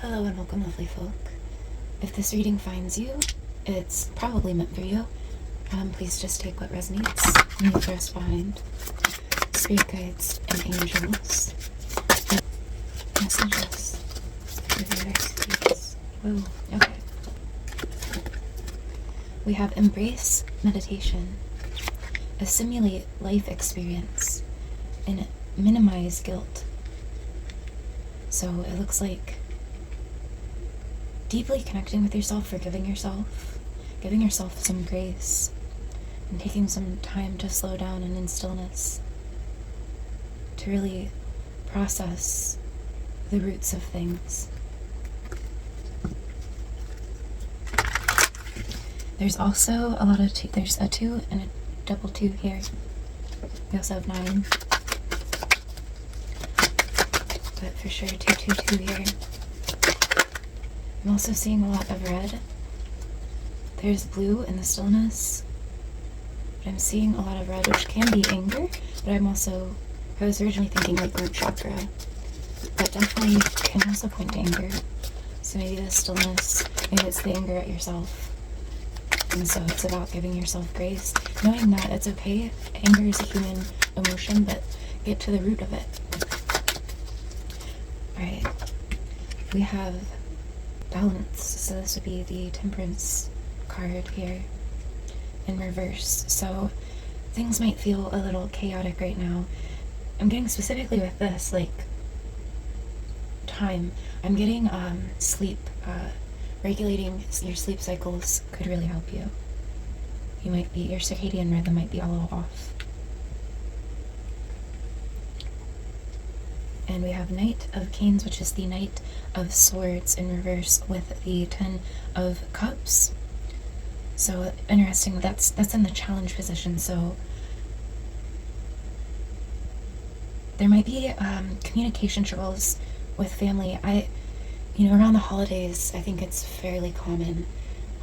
Hello and welcome, lovely folk. If this reading finds you, it's probably meant for you. Please just take what resonates and leave the rest behind. Spirit guides and angels and messages for your experience. Whoa, okay. We have embrace meditation, assimilate life experience, and minimize guilt. So it looks like deeply connecting with yourself, forgiving yourself, giving yourself some grace, and taking some time to slow down and in stillness to really process the roots of things. There's also a lot of two. There's a 2 and a double 2 here. We also have 9. But for sure 2, 2, 2 here. I'm also seeing a lot of red. There's blue in the stillness. But I'm seeing a lot of red, which can be anger. But I was originally thinking like root chakra. But definitely can also point to anger. So maybe the stillness, maybe it's the anger at yourself. And so it's about giving yourself grace. Knowing that it's okay. Anger is a human emotion, but get to the root of it. Alright. We have balance, so this would be the temperance card here in reverse. So things might feel a little chaotic right now. I'm getting specifically with this, like time. I'm getting sleep. Regulating your sleep cycles could really help you. Your circadian rhythm might be a little off. And we have Knight of Canes, which is the Knight of Swords in reverse with the 10 of Cups. So interesting, that's in the challenge position. So there might be communication struggles with family. Around the holidays, I think it's fairly common.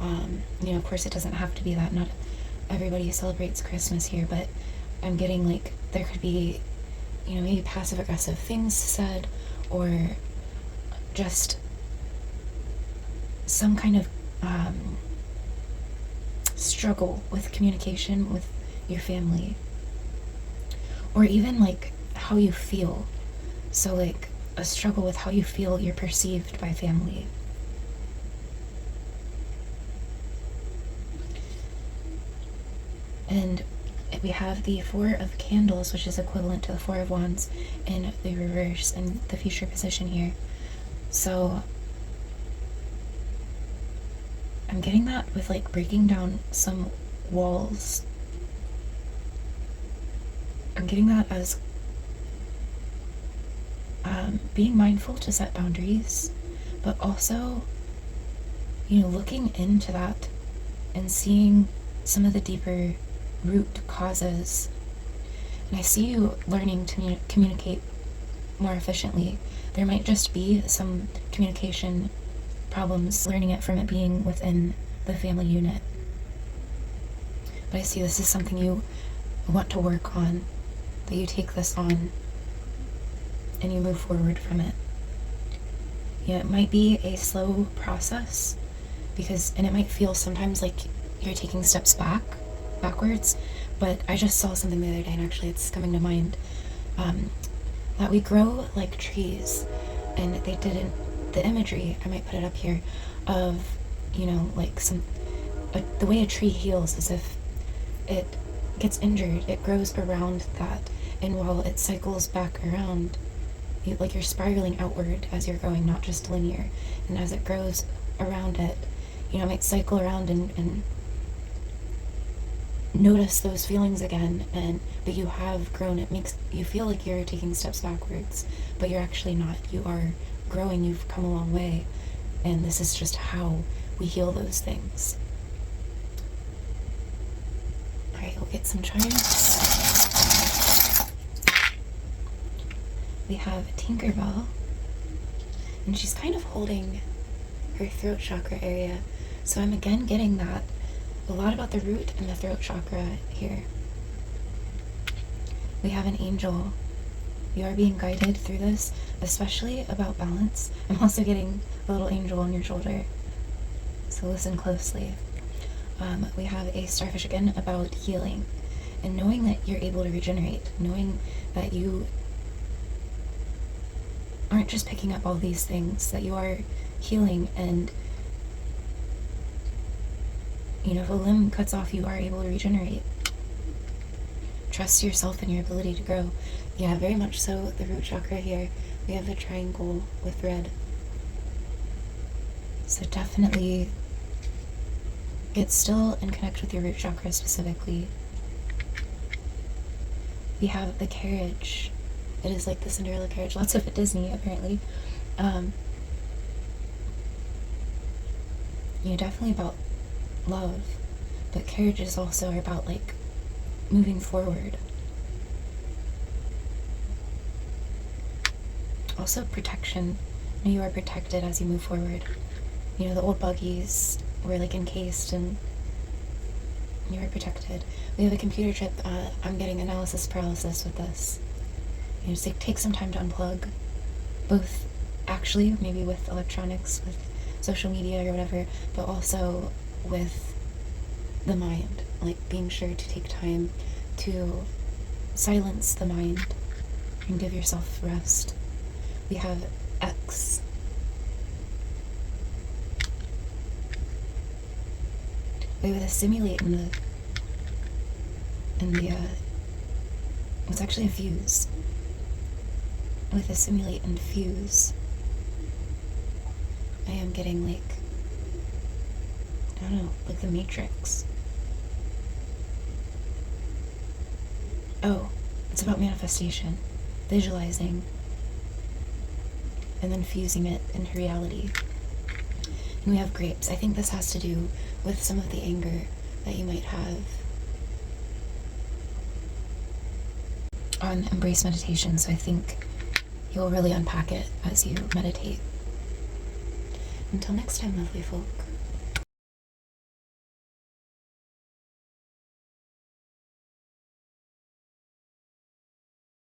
Of course it doesn't have to be that. Not everybody celebrates Christmas here, but I'm getting like there could be maybe passive-aggressive things said, or just some kind of struggle with communication with your family, or even like how you feel. So like a struggle with how you feel you're perceived by family. And we have the 4 of Candles, which is equivalent to the 4 of Wands in the reverse in the future position here. So I'm getting that with like breaking down some walls. I'm getting that as being mindful to set boundaries, but also looking into that and seeing some of the deeper root causes. And I see you learning to communicate more efficiently. There might just be some communication problems, learning it from it being within the family unit. But I see this is something you want to work on, that you take this on and you move forward from it. It might be a slow process, and it might feel sometimes like you're taking steps backwards, but I just saw something the other day, and actually it's coming to mind, that we grow like trees, and they didn't, the imagery, I might put it up here, of, like the way a tree heals is if it gets injured, it grows around that, and while it cycles back around, you're spiraling outward as you're growing, not just linear, and as it grows around it, it might cycle around and notice those feelings again, but you have grown. It makes you feel like you're taking steps backwards, but you're actually not. You are growing. You've come a long way, and this is just how we heal those things. Alright, we'll get some charms. We have Tinkerbell, and she's kind of holding her throat chakra area, so I'm again getting that a lot about the root and the throat chakra here. We have an angel. You are being guided through this, especially about balance. I'm also getting a little angel on your shoulder. So listen closely. We have a starfish again about healing and knowing that you're able to regenerate, knowing that you aren't just picking up all these things, that you are healing, and if a limb cuts off, you are able to regenerate. Trust yourself and your ability to grow. Yeah, very much so. The root chakra here, we have a triangle with red. So definitely get still and connect with your root chakra specifically. We have the carriage. It is like the Cinderella carriage. Lots of it Disney, apparently. Definitely about love. But carriages also are about, like, moving forward. Also protection. You are protected as you move forward. The old buggies were, like, encased and you are protected. We have a computer chip. I'm getting analysis paralysis with this. Just take some time to unplug, both actually, maybe with electronics, with social media or whatever, but also with the mind, like being sure to take time to silence the mind and give yourself rest. We have X. We have a simulate in the it's actually a fuse. With a simulate and fuse, I am getting, like, I don't know, like the Matrix. Oh, it's about manifestation, visualizing, and then fusing it into reality. And we have grapes. I think this has to do with some of the anger that you might have on Embrace Meditation, so I think you'll really unpack it as you meditate. Until next time, lovely folk.